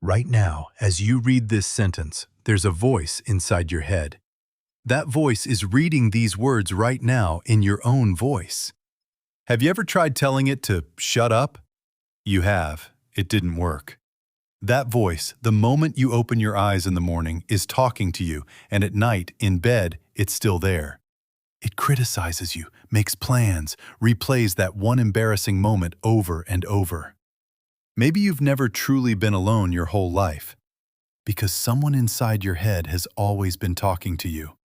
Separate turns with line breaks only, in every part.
Right now, as you read this sentence, there's a voice inside your head. That voice is reading these words right now in your own voice. Have you ever tried telling it to shut up? You have. It didn't work. That voice, the moment you open your eyes in the morning, is talking to you, and at night, in bed, it's still there. It criticizes you, makes plans, replays that one embarrassing moment over and over. Maybe you've never truly been alone your whole life, because someone inside your head has always been talking to you.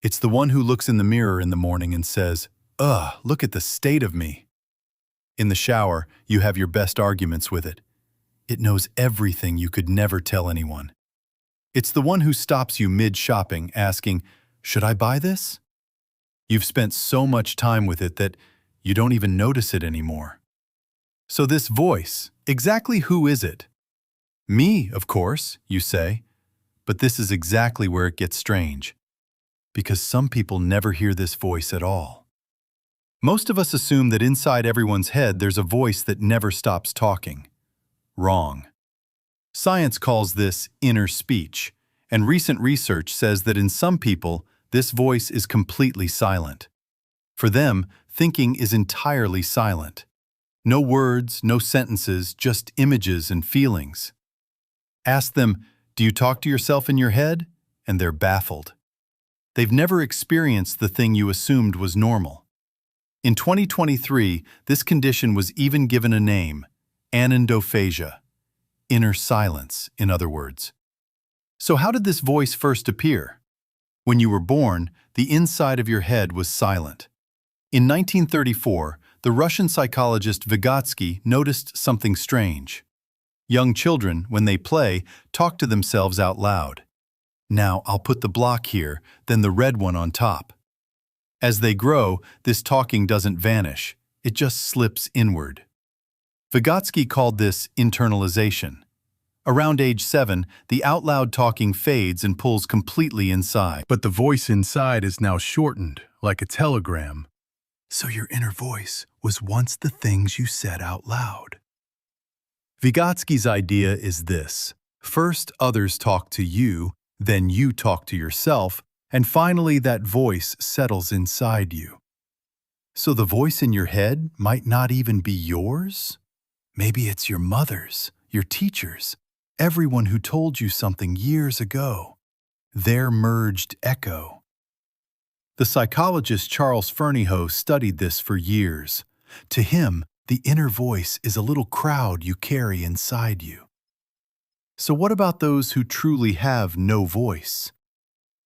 It's the one who looks in the mirror in the morning and says, "Ugh, look at the state of me." In the shower, you have your best arguments with it. It knows everything you could never tell anyone. It's the one who stops you mid-shopping asking, "Should I buy this?" You've spent so much time with it that you don't even notice it anymore. So this voice, exactly who is it? Me, of course, you say. But this is exactly where it gets strange. Because some people never hear this voice at all. Most of us assume that inside everyone's head there's a voice that never stops talking. Wrong. Science calls this inner speech, and recent research says that in some people, this voice is completely silent. For them, thinking is entirely silent. No words, no sentences, just images and feelings. Ask them, "Do you talk to yourself in your head?" And they're baffled. They've never experienced the thing you assumed was normal. In 2023, this condition was even given a name, anandophagia, inner silence, in other words. So how did this voice first appear? When you were born, the inside of your head was silent. In 1934, the Russian psychologist Vygotsky noticed something strange. Young children, when they play, talk to themselves out loud. "Now I'll put the block here, then the red one on top." As they grow, this talking doesn't vanish, it just slips inward. Vygotsky called this internalization. Around age 7, the out-loud talking fades and pulls completely inside. But the voice inside is now shortened, like a telegram. So your inner voice was once the things you said out loud. Vygotsky's idea is this. First, others talk to you, then you talk to yourself, and finally that voice settles inside you. So the voice in your head might not even be yours? Maybe it's your mother's, your teacher's, everyone who told you something years ago. Their merged echo. The psychologist Charles Fernyhough studied this for years. To him, the inner voice is a little crowd you carry inside you. So what about those who truly have no voice?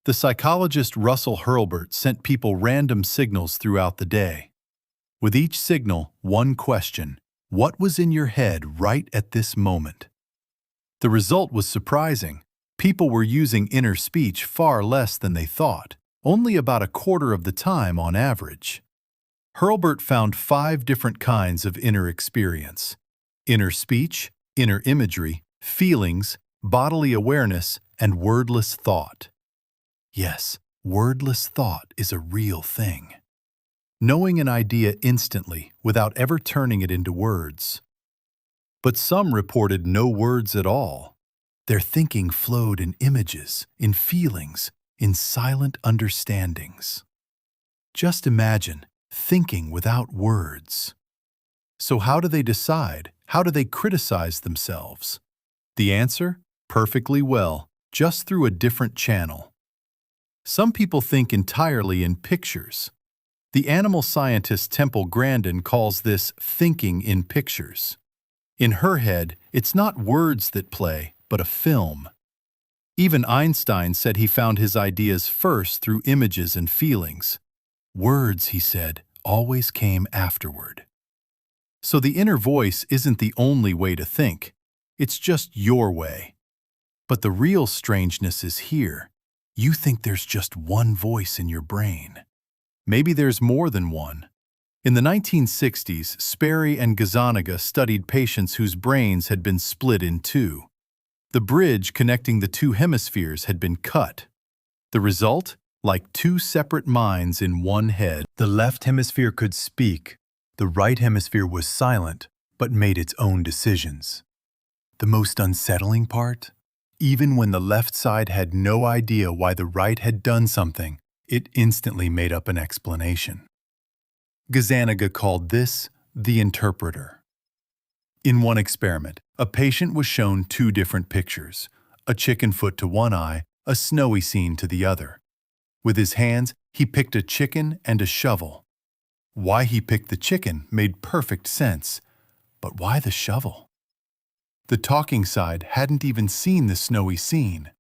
The psychologist Russell Hurlburt sent people random signals throughout the day. With each signal, one question: what was in your head right at this moment? The result was surprising. People were using inner speech far less than they thought, only about a quarter of the time on average. Hurlburt found 5 different kinds of inner experience: inner speech, inner imagery, feelings, bodily awareness, and wordless thought. Yes, wordless thought is a real thing. Knowing an idea instantly without ever turning it into words. But some reported no words at all. Their thinking flowed in images, in feelings, in silent understandings. Just imagine thinking without words. So how do they decide? How do they criticize themselves? The answer? Perfectly well, just through a different channel. Some people think entirely in pictures. The animal scientist Temple Grandin calls this thinking in pictures. In her head, it's not words that play, but a film. Even Einstein said he found his ideas first through images and feelings. Words, he said, always came afterward. So the inner voice isn't the only way to think. It's just your way. But the real strangeness is here. You think there's just one voice in your brain. Maybe there's more than one. In the 1960s, Sperry and Gazzaniga studied patients whose brains had been split in two. The bridge connecting the two hemispheres had been cut. The result? Like two separate minds in one head. The left hemisphere could speak. The right hemisphere was silent, but made its own decisions. The most unsettling part? Even when the left side had no idea why the right had done something, it instantly made up an explanation. Gazzaniga called this the interpreter. In one experiment, a patient was shown two different pictures, a chicken foot to one eye, a snowy scene to the other. With his hands, he picked a chicken and a shovel. Why he picked the chicken made perfect sense, but why the shovel? The talking side hadn't even seen the snowy scene.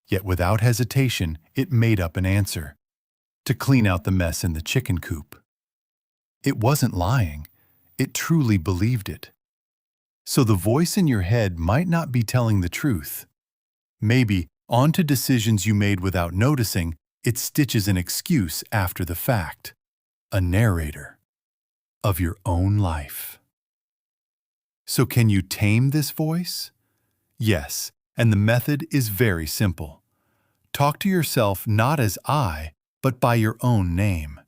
Yet without hesitation, it made up an answer: to clean out the mess in the chicken coop. It wasn't lying. It truly believed it. So the voice in your head might not be telling the truth. Maybe, onto decisions you made without noticing, it stitches an excuse after the fact. A narrator of your own life. So can you tame this voice? Yes, and the method is very simple. Talk to yourself not as I, but by your own name.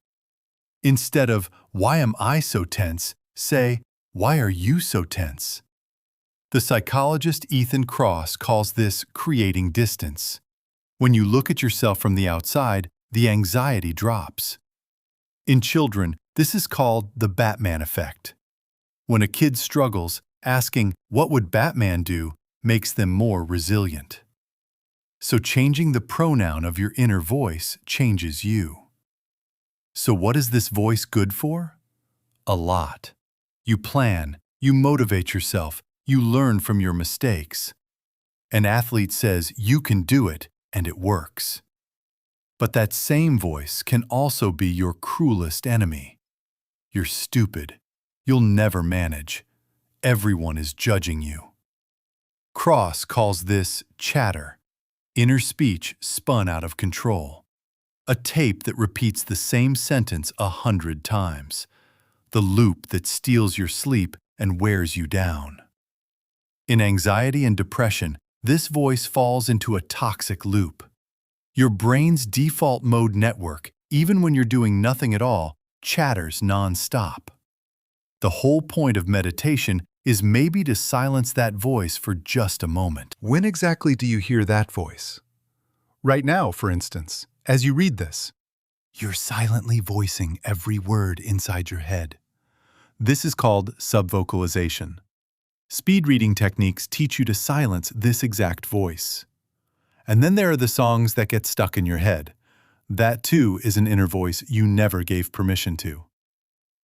Instead of, "Why am I so tense?" say, "Why are you so tense?" The psychologist Ethan Kross calls this creating distance. When you look at yourself from the outside, the anxiety drops. In children, this is called the Batman effect. When a kid struggles, asking, "What would Batman do?" makes them more resilient. So changing the pronoun of your inner voice changes you. So what is this voice good for? A lot. You plan, you motivate yourself, you learn from your mistakes. An athlete says you can do it, and it works. But that same voice can also be your cruelest enemy. You're stupid. You'll never manage. Everyone is judging you. Kross calls this chatter, inner speech spun out of control. A tape that repeats the same sentence 100 times. The loop that steals your sleep and wears you down. In anxiety and depression, this voice falls into a toxic loop. Your brain's default mode network, even when you're doing nothing at all, chatters non-stop. The whole point of meditation is maybe to silence that voice for just a moment. When exactly do you hear that voice? Right now, for instance, as you read this. You're silently voicing every word inside your head. This is called subvocalization. Speed reading techniques teach you to silence this exact voice. And then there are the songs that get stuck in your head. That too is an inner voice you never gave permission to.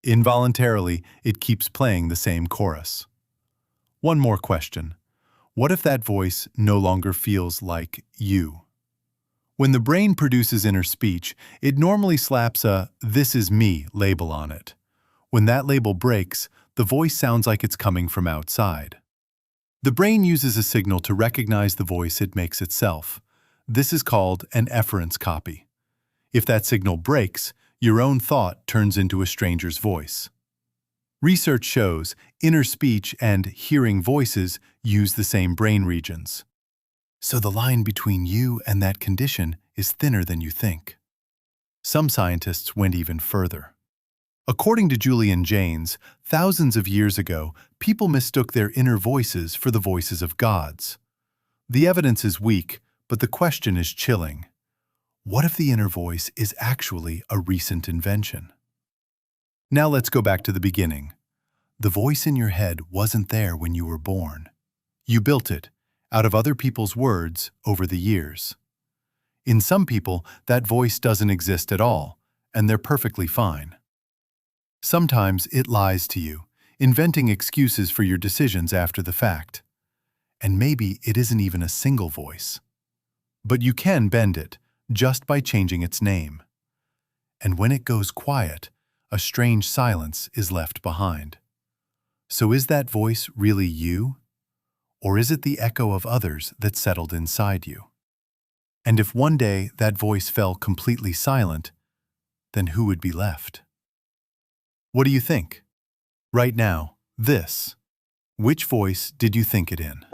Involuntarily, it keeps playing the same chorus. One more question. What if that voice no longer feels like you? When the brain produces inner speech, it normally slaps a "this is me" label on it. When that label breaks, the voice sounds like it's coming from outside. The brain uses a signal to recognize the voice it makes itself. This is called an efference copy. If that signal breaks, your own thought turns into a stranger's voice. Research shows inner speech and hearing voices use the same brain regions. So the line between you and that condition is thinner than you think. Some scientists went even further. According to Julian Jaynes, thousands of years ago, people mistook their inner voices for the voices of gods. The evidence is weak, but the question is chilling. What if the inner voice is actually a recent invention? Now let's go back to the beginning. The voice in your head wasn't there when you were born. You built it, out of other people's words, over the years. In some people, that voice doesn't exist at all, and they're perfectly fine. Sometimes it lies to you, inventing excuses for your decisions after the fact. And maybe it isn't even a single voice. But you can bend it, just by changing its name. And when it goes quiet, a strange silence is left behind. So is that voice really you? Or is it the echo of others that settled inside you? And if one day that voice fell completely silent, then who would be left? What do you think? Right now, this. Which voice did you think it in?